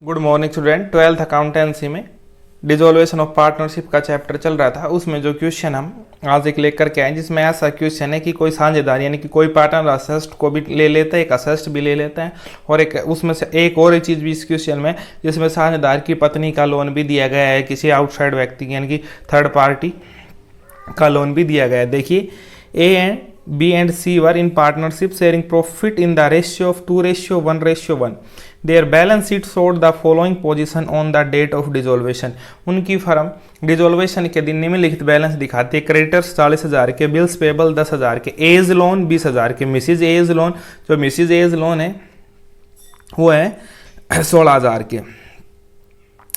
Good morning student. 12th accountancy में डिसॉल्वेशन of partnership का chapter चल रहा था। उसमें जो क्वेश्चन हम आज एक लेकर के आए, जिसमें ऐसा क्वेश्चन है कि कोई साझेदार यानी कि कोई पार्टनर असेस्ट को भी ले लेता है, एक असेस्ट भी ले लेता है, और एक उसमें से एक और चीज़ भी इस क्वेश्चन में, जिसमें साझेदार की पत्नी का लोन भी दिया गया है, किसी आउटसाइड व्यक्ति यानी कि थर्ड पार्टी का लोन भी दिया गया है। देखिए, A and B and C were in partnership sharing profit in the ratio of 2:1:1। Their balance sheet showed the following position on the date of dissolution. उनकी फर्म डिसॉल्वेशन के दिन निम्नलिखित बैलेंस दिखाती है। क्रेडिटर्स 40,000 के, बिल्स पेबल 10,000 के, as loan 20,000 के, Mrs A's loan, जो मिसिज एज लोन है वो है 16,000 के,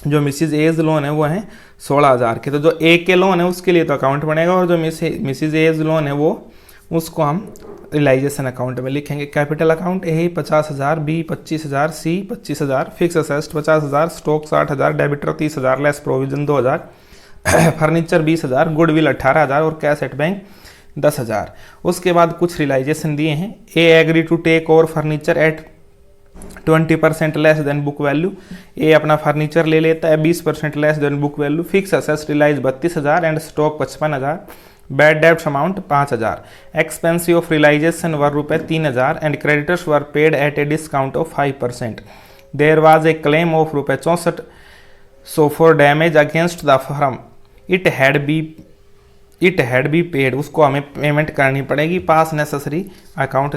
जो मिसिज एज लोन है वो है 16,000 के। तो जो ए के लोन है उसके लिए तो अकाउंट बनेगा, और जो मिसिज एज लोन है वो उसको हम रियलाइजेशन अकाउंट में लिखेंगे। कैपिटल अकाउंट ए 50,000, बी 25,000, सी 25,000, fix asset 50,000, stock 60,000, debtor 30,000, less provision 2,000, furniture 20,000, goodwill 18,000 और कैश एट बैंक 10,000। उसके बाद कुछ रियलाइजेशन दिए हैं। A agree to take over furniture at 20% less than book value. A अपना फर्नीचर ले लेता है 20% less than book value. Fix asset realise 32,000 and stock 55,000। Bad डेब्ट amount 5,000। Expensive of realisation were रुपये 3,000 and creditors were paid at a discount of 5%। There was a claim of रुपये 64 सो for damage against the firm it had be paid. उसको हमें payment करनी पड़ेगी। पास necessary account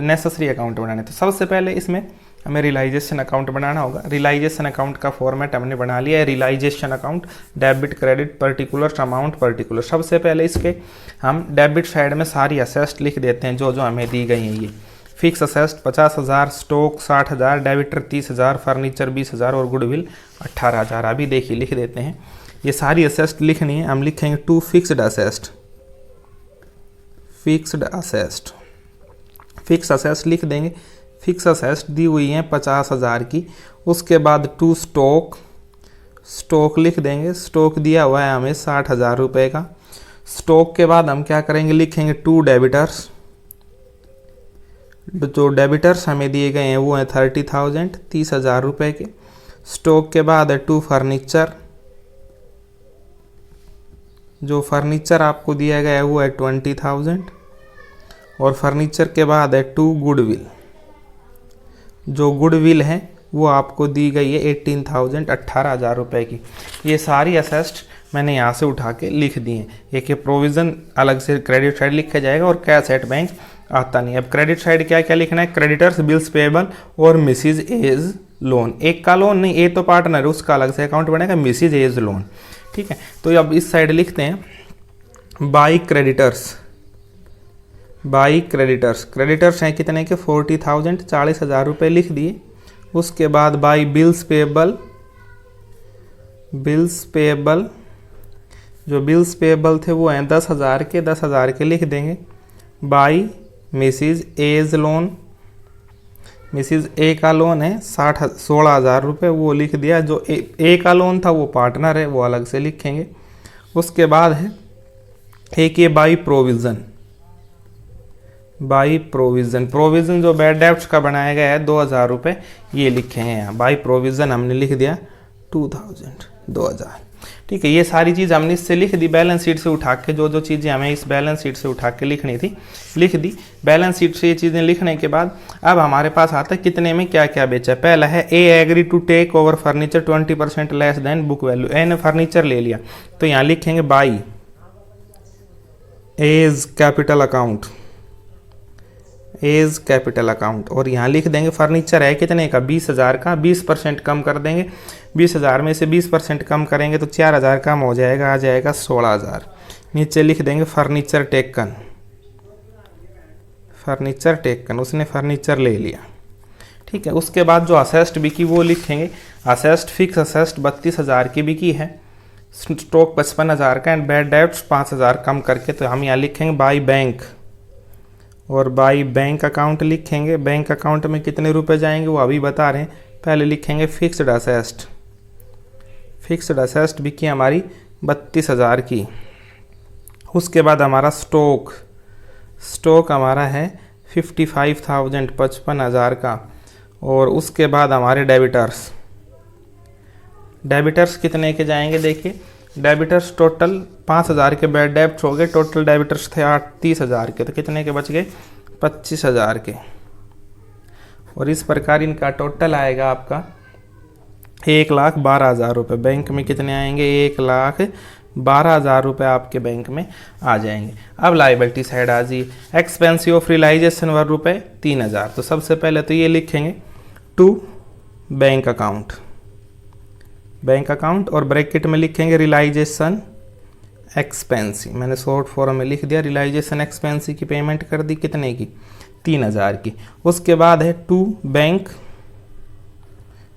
बनाने। तो सबसे पहले इसमें हमें रियलाइजेशन अकाउंट बनाना होगा। रियलाइजेशन अकाउंट का फॉर्मेट हमने बना लिया है। Realisation account, debit, credit, particular, amount, particular. सबसे पहले इसके हम डेबिट साइड में सारी असेस्ट लिख देते हैं जो जो हमें दी गई हैं। ये fix asset 50,000, stock 60,000, debtor 30,000, furniture 20,000 और गुडविल 18,000। अभी देखिए लिख देते हैं। ये सारी असेस्ट लिखनी है। हम लिखेंगे to fixed asset. Fix asset लिख देंगे। फिक्स असेस्ट दी हुई है 50,000 की। उसके बाद टू स्टॉक लिख देंगे। स्टॉक दिया हुआ है हमें 60,000 रुपये का। स्टॉक के बाद हम क्या करेंगे, लिखेंगे टू डेबिटर्स। जो डेबिटर्स हमें दिए गए हैं वो हैं 30,000, 30,000 रुपये के। स्टॉक के बाद है टू फर्नीचर। जो फर्नीचर आपको दिया गया है वो है 20,000। और फर्नीचर के बाद है टू गुडविल। जो गुडविल है वो आपको दी गई है 18,000, 18,000 रुपये की। ये सारी असेस्ट मैंने यहाँ से उठा के लिख दी हैं। एक प्रोविज़न अलग से क्रेडिट साइड लिखा जाएगा और कैश एट बैंक आता नहीं। अब क्रेडिट साइड क्या क्या लिखना है, क्रेडिटर्स, बिल्स पेबल और मिसिज एज लोन। एक का लोन नहीं, ए तो पार्टनर है, उसका अलग से अकाउंट बनेगा, मिसिज एज लोन। ठीक है, तो अब इस साइड लिखते हैं बाई क्रेडिटर्स। क्रेडिटर्स हैं कितने के, 40,000, 40,000 रुपये लिख दिए। उसके बाद बाई बिल्स पेबल। जो बिल्स पेबल थे वो हैं 10,000 के, 10,000 के लिख देंगे। By Mrs A's loan. Mrs A का लोन है 16,000 रुपये, वो लिख दिया। जो ए का लोन था वो पार्टनर है, वो अलग से लिखेंगे। उसके बाद है एक ये बाई प्रोविज़न जो बैड डेब्ट्स का बनाया गया है 2,000 रुपये, ये लिखेंगे यहाँ। बाई प्रोविज़न हमने लिख दिया 2,000। ठीक है, ये सारी चीज़ हमने इससे लिख दी। बैलेंस शीट से उठा के जो जो चीज़ें हमें इस बैलेंस शीट से उठा के लिखनी थी लिख दी। बैलेंस शीट से ये चीज़ें लिखने के बाद अब हमारे पास आता है कितने में क्या क्या बेचा। पहला है A agree to take over furniture 20% less than book value. A ने फर्नीचर ले लिया, तो यहाँ लिखेंगे बाई एज कैपिटल अकाउंट। और यहाँ लिख देंगे फर्नीचर है कितने का, 20,000 का। 20% कम कर देंगे। 20,000 में से 20% कम करेंगे तो 4,000 कम हो जाएगा, आ जाएगा 16,000। नीचे लिख देंगे फर्नीचर टेकन। उसने फर्नीचर ले लिया। ठीक है, उसके बाद जो असेस्ट बिकी वो लिखेंगे। असेस्ट फिक्स असेस्ट 32,000 की बिकी है। स्टॉक 55,000 का एंड बैड डेब्ट्स 5,000 कम करके, तो हम यहाँ लिखेंगे बाई बैंक। और बाई बैंक अकाउंट लिखेंगे। बैंक अकाउंट में कितने रुपए जाएंगे वो अभी बता रहे हैं। पहले लिखेंगे फिक्स्ड असेस्ट बिकी हमारी 32,000 की। उसके बाद हमारा स्टॉक हमारा है 55,000, 55,000 का। और उसके बाद हमारे डेबिटर्स डेबिटर्स कितने के जाएंगे देखिए, डेबिटर्स टोटल 5,000 के बैड डेब्ट हो गए, टोटल डेबिटर्स थे 30,000 के, तो कितने के बच गए 25,000 के। और इस प्रकार इनका टोटल आएगा आपका 1,12,000 रुपये। बैंक में कितने आएंगे 1,12,000 रुपये आपके बैंक में आ जाएंगे। अब लाइबिलिटी साइड आ जाइए, एक्सपेंसिव ऑफ रियलाइजेशन वर रुपये 3,000। तो सबसे पहले तो ये लिखेंगे to bank account, bank account और ब्रैकेट में लिखेंगे रियलाइजेशन एक्सपेंसी। मैंने शॉर्ट फॉर्म में लिख दिया, रियलाइजेशन एक्सपेंसी की पेमेंट कर दी कितने की 3,000 की। उसके बाद है टू बैंक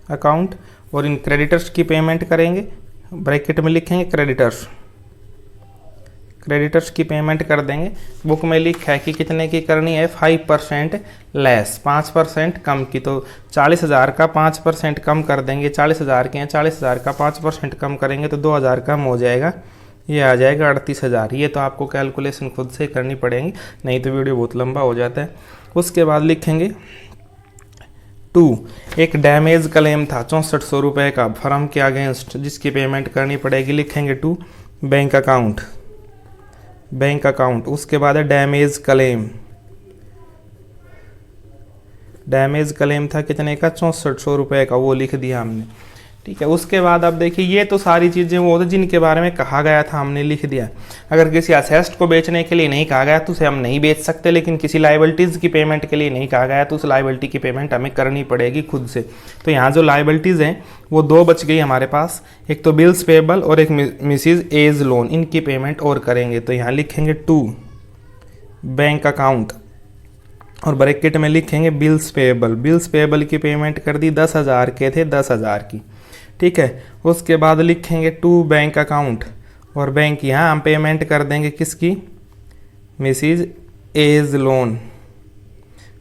अकाउंट और इन क्रेडिटर्स की पेमेंट करेंगे, ब्रैकेट में लिखेंगे क्रेडिटर्स, क्रेडिटर्स की पेमेंट कर देंगे। बुक में लिखा है कि कितने की करनी है 5% लेस, 5% कम की। तो 40,000 का 5% कम कर देंगे, 40,000 के हैं, 40,000 का 5% कम करेंगे तो 2,000 कम हो जाएगा, ये आ जाएगा 38,000। ये तो आपको कैलकुलेशन खुद से करनी पड़ेगी, नहीं तो वीडियो बहुत लंबा हो जाता है। उसके बाद लिखेंगे टू, एक डैमेज क्लेम था 6400 रुपये का फर्म के अगेंस्ट, जिसकी पेमेंट करनी पड़ेगी, लिखेंगे to bank account, bank account. उसके बाद है डैमेज क्लेम, डैमेज क्लेम था कितने का 6400 रुपये का, वो लिख दिया हमने, ठीक है। उसके बाद अब देखिए ये तो सारी चीज़ें वो थे जिनके बारे में कहा गया था, हमने लिख दिया। अगर किसी असेस्ट को बेचने के लिए नहीं कहा गया तो उसे हम नहीं बेच सकते, लेकिन किसी लाइबिलिटीज़ की पेमेंट के लिए नहीं कहा गया तो उस लाइबिलिटी की पेमेंट हमें करनी पड़ेगी खुद से। तो यहाँ जो लाइबिलिटीज़ हैं वो दो बच गई हमारे पास, एक तो बिल्स पेबल और एक मिसिज एज लोन, इनकी पेमेंट और करेंगे। तो यहाँ लिखेंगे टू बैंक अकाउंट और ब्रैकेट में लिखेंगे बिल्स पेबल, बिल्स पेबल की पेमेंट कर दी 10,000 के थे 10,000 की, ठीक है। उसके बाद लिखेंगे टू बैंक अकाउंट और बैंक यहाँ हम पेमेंट कर देंगे किसकी, Mrs A's loan,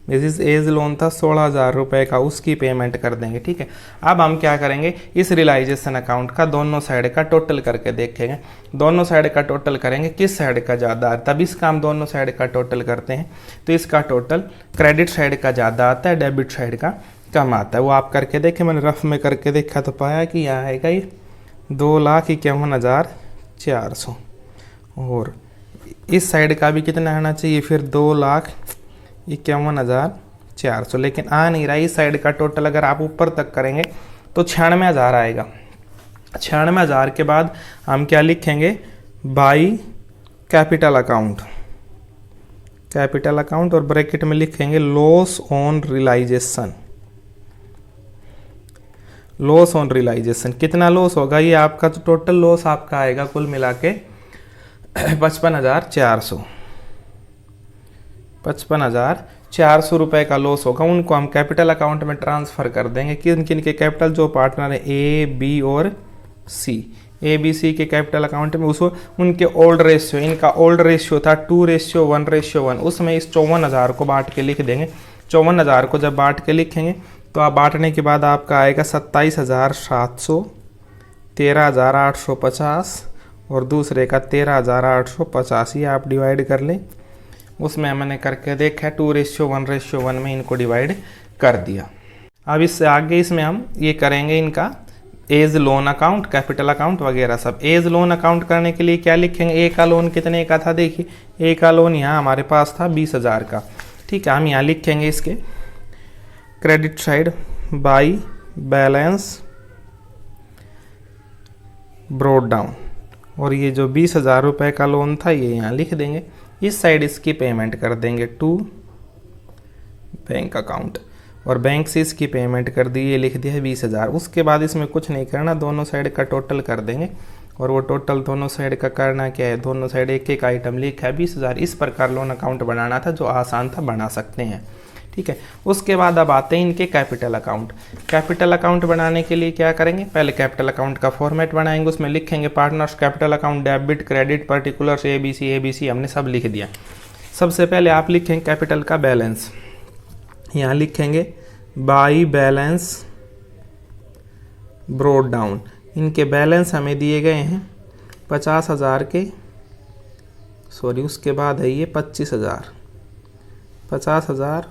Mrs A's loan था 16,000 रुपये का, उसकी पेमेंट कर देंगे, ठीक है। अब हम क्या करेंगे, इस रियलाइजेशन अकाउंट का दोनों साइड का टोटल करके देखेंगे, दोनों साइड का टोटल करेंगे किस साइड का ज़्यादा आता है। तब इसका हम दोनों साइड का टोटल करते हैं तो इसका टोटल क्रेडिट साइड का ज़्यादा आता है, डेबिट साइड का कम आता है। वो आप करके देखें, मैंने रफ में करके देखा तो पाया कि यहाँ आएगा ये 2,51,400 और इस साइड का भी कितना आना चाहिए फिर 2,51,400, लेकिन आ नहीं रहा। इस साइड का टोटल अगर आप ऊपर तक करेंगे तो 96,000 आएगा। 96,000 के बाद हम क्या लिखेंगे, by capital account, capital account और ब्रैकेट में लिखेंगे loss on realisation, loss on realisation. कितना लॉस होगा, ये आपका जो टोटल लॉस आपका आएगा कुल मिला के 55,400, 55,400 रुपये का लॉस होगा। उनको हम कैपिटल अकाउंट में ट्रांसफ़र कर देंगे। किन किन के कैपिटल, जो पार्टनर है ए बी और सी, ए बी सी के कैपिटल अकाउंट में उसको उनके ओल्ड रेशियो, इनका ओल्ड रेशियो था 2:1:1, उसमें इस 54,000 को बांट के लिख देंगे। 54,000 को जब बांट के लिखेंगे तो आप बांटने के बाद आपका आएगा 27,700, 13,850 और दूसरे का 13,850। ये आप डिवाइड कर लें, उसमें मैंने करके देखा 2:1:1 में इनको डिवाइड कर दिया। अब इससे आगे इसमें हम ये करेंगे इनका A's loan account, capital account वगैरह सब। एज लोन अकाउंट करने के लिए क्या लिखेंगे, ए का लोन कितने का था, देखिए ए का लोन यहाँ हमारे पास था 20,000 का, ठीक है। हम यहाँ लिखेंगे इसके credit side by balance brought down और ये जो 20,000 रुपये का लोन था ये यहाँ लिख देंगे। इस साइड इसकी पेमेंट कर देंगे टू बैंक अकाउंट और बैंक से इसकी पेमेंट कर दी, ये लिख दिया है 20,000। उसके बाद इसमें कुछ नहीं करना, दोनों साइड का टोटल कर देंगे और वो टोटल दोनों साइड का करना क्या है, दोनों साइड एक एक आइटम लिखा है 20,000। इस प्रकार लोन अकाउंट बनाना था, जो आसान था, बना सकते हैं, ठीक है। उसके बाद अब आते हैं इनके कैपिटल अकाउंट। कैपिटल अकाउंट बनाने के लिए क्या करेंगे, पहले कैपिटल अकाउंट का फॉर्मेट बनाएंगे, उसमें लिखेंगे partners capital account debit credit particulars ABC हमने सब लिख दिया। सबसे पहले आप लिखेंगे कैपिटल का बैलेंस, यहाँ लिखेंगे बाई बैलेंस ब्रॉट डाउन। इनके बैलेंस हमें दिए गए हैं 50,000 के, उसके बाद है ये 25,000, 50,000,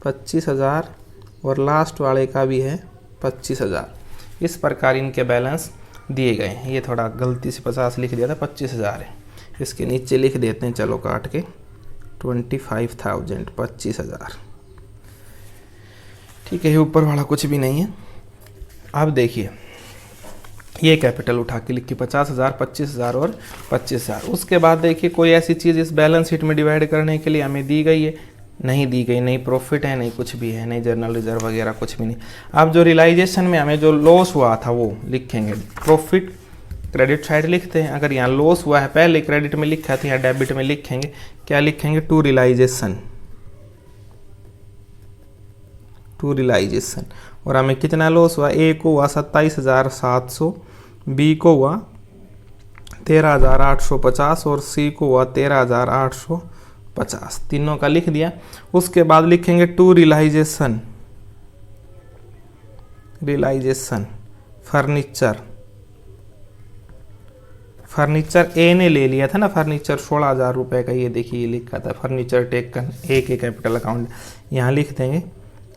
25,000 और लास्ट वाले का भी है 25,000। इस प्रकार इनके बैलेंस दिए गए हैं। ये थोड़ा गलती से 50 लिख दिया था, 25,000 है। इसके नीचे लिख देते हैं, चलो काट के 25,000, 25,000। ठीक है, ये ऊपर वाला कुछ भी नहीं है। अब देखिए ये कैपिटल उठा के लिखी 50,000, 25,000 और 25,000। उसके बाद देखिए कोई ऐसी चीज़ इस बैलेंस शीट में डिवाइड करने के लिए हमें दी गई है? नहीं दी गई, नहीं प्रॉफिट है, नहीं कुछ भी है, नहीं जर्नल रिजर्व वगैरह कुछ भी नहीं। अब जो रियलाइजेशन में हमें जो लॉस हुआ था वो लिखेंगे, प्रॉफिट क्रेडिट साइड लिखते हैं। अगर यहाँ लॉस हुआ है पहले क्रेडिट में लिखा था, यहाँ डेबिट में लिखेंगे, क्या लिखेंगे? To realisation, to realisation. और हमें कितना लॉस हुआ? ए को हुआ 27,700, बी को हुआ 13,850 और सी को हुआ 13,850। तीनों का लिख दिया। उसके बाद लिखेंगे to realisation, realisation furniture, furniture A ने ले लिया था ना फर्नीचर 16,000 रुपये का। ये देखिए ये लिखा था फर्नीचर टेकन, ए के कैपिटल अकाउंट, यहाँ लिख देंगे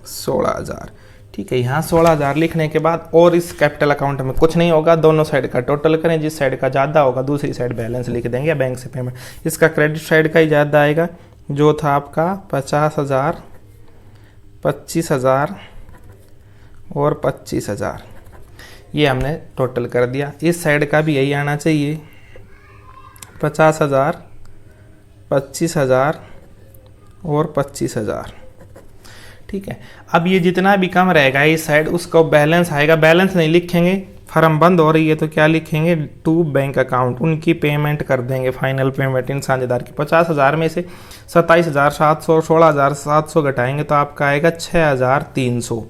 16,000। ठीक है, यहाँ 16,000 लिखने के बाद और इस कैपिटल अकाउंट में कुछ नहीं होगा, दोनों साइड का टोटल करें, जिस साइड का ज़्यादा होगा दूसरी साइड बैलेंस लिख देंगे या बैंक से पेमेंट। इसका क्रेडिट साइड का ही ज़्यादा आएगा, जो था आपका 50,000, 25,000 और 25,000। ये हमने टोटल कर दिया। इस साइड का भी यही आना चाहिए, 50,000, 25,000 और 25,000। ठीक है, अब ये जितना भी कम रहेगा इस साइड उसका बैलेंस आएगा। बैलेंस नहीं लिखेंगे, फर्म बंद हो रही है तो क्या लिखेंगे? टू बैंक अकाउंट, उनकी पेमेंट कर देंगे, फाइनल पेमेंट इन साझेदार की। 50,000 में से 27,700 और 16,700 घटाएंगे तो आपका आएगा 6,300।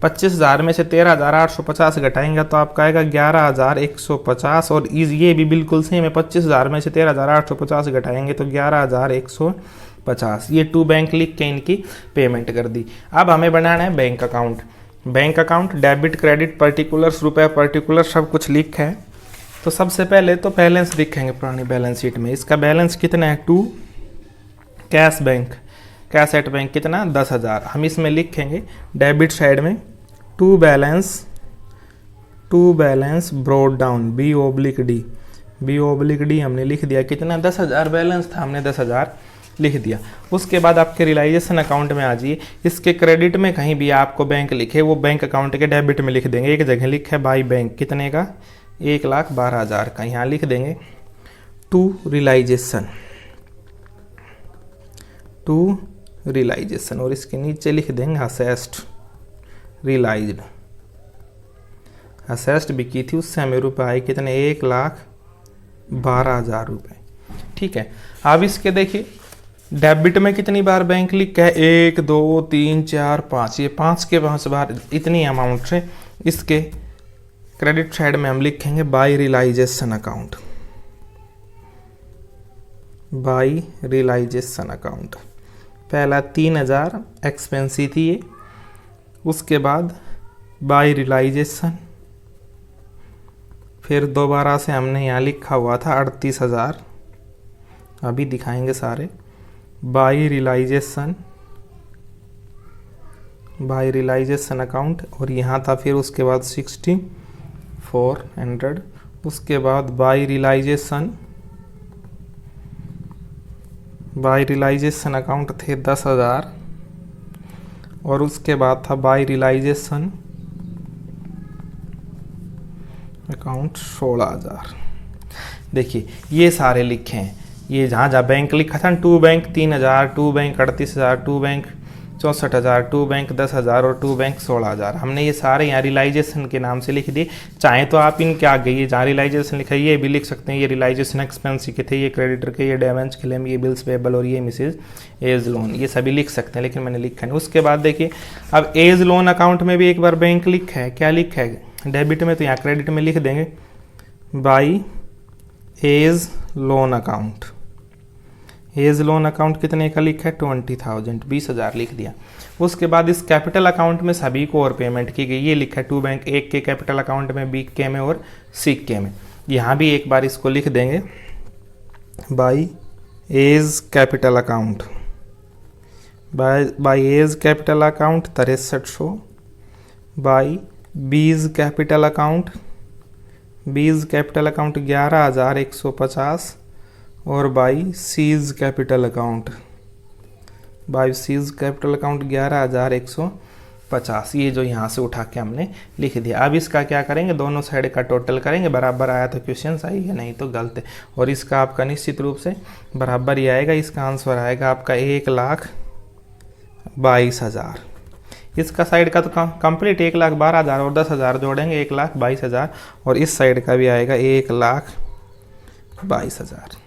25,000 में से 13,850 घटाएंगे तो आपका आएगा 11,150। और ये भी बिल्कुल सेम है, 25,000 में से 13,850 घटाएंगे तो 11,150। ये टू बैंक लिख के इनकी पेमेंट कर दी। अब हमें बनाना है bank account. Bank account debit credit particulars, रुपए पर्टिकुलर सब कुछ लिख है। तो सबसे पहले तो बैलेंस लिखेंगे पुरानी बैलेंस शीट में। इसका बैलेंस कितना है? To cash bank, cash at bank कितना? 10,000। हम इसमें लिखेंगे डेबिट साइड में to balance brought down, B/D, B/D हमने लिख दिया। कितना? 10,000 बैलेंस था, हमने 10,000 लिख दिया। उसके बाद आपके रियलाइजेशन अकाउंट में आ जाइए। इसके क्रेडिट में कहीं भी आपको बैंक लिखे, वो बैंक अकाउंट के डेबिट में लिख देंगे। एक जगह लिखा है बाई बैंक, कितने का? 1,12,000 का, यहाँ लिख देंगे टू रियलाइजेशन, टू रियलाइजेशन। और इसके नीचे लिख देंगे असेस्ड रियलाइज्ड। असेस्ड भी की थी, उससे हमें रुपये आए कितने? 1,12,000 रुपये। ठीक है, अब इसके देखिए डेबिट में कितनी बार बैंक लिखा है? 1, 2, 3, 4, 5। ये 5 के 5 बार इतनी अमाउंट से इसके क्रेडिट साइड में हम लिखेंगे by realisation account, by realisation account. पहला 3,000 एक्सपेंसी थी ये, उसके बाद बाई रियलाइजेशन, फिर दोबारा से हमने यहाँ लिखा हुआ था 38,000, अभी दिखाएंगे सारे। By realisation, by realisation account, और यहाँ था फिर उसके बाद 6,400, उसके बाद by realisation, by realisation account थे 10,000, और उसके बाद था बाई रियलाइजेशन अकाउंट 16,000। देखिए ये सारे लिखे हैं। ये जहाँ जहाँ बैंक लिखा था, to bank 3,000, to bank 38,000, to bank 64,000, to bank 10,000 और टू बैंक 16,000, हमने ये सारे यहाँ रियलाइजेशन के नाम से लिख दिए। चाहे तो आप इनके आगे ये जहाँ रियलाइजेशन लिखा है ये भी लिख सकते हैं। ये रियलाइजेशन एक्सपेंस के थे, ये क्रेडिटर के, ये डैमेज क्लेम, ये बिल्स पेबल और ये मिसेज एज लोन, ये सभी लिख सकते हैं, लेकिन मैंने लिखा नहीं। उसके बाद देखिए अब एज लोन अकाउंट में भी एक बार बैंक लिखा है। क्या लिखा है? डेबिट में, तो यहाँ क्रेडिट में लिख देंगे by A's loan account. A's loan account कितने का लिखा है? 20,000, 20,000 लिख दिया। उसके बाद इस कैपिटल अकाउंट में सभी को और पेमेंट की गई। ये लिखा है टू बैंक, एक के कैपिटल अकाउंट में, बी के में और सी के में। यहाँ भी एक बार इसको लिख देंगे by A's capital account, by A's capital account 6300, by B's capital account, B's capital account 11,150 और by C's capital account, by C's capital account 11,150। ये जो यहाँ से उठा के हमने लिख दिया। अब इसका क्या करेंगे, दोनों साइड का टोटल करेंगे, बराबर आया तो क्वेश्चन सही है, नहीं तो गलत है। और इसका आपका निश्चित रूप से बराबर ही आएगा। इसका आंसर आएगा आपका 1,22,000। इसका साइड का तो कंप्लीट 1,12,000 और 10,000 जोड़ेंगे 1,22,000 और इस साइड का भी आएगा 1,22,000।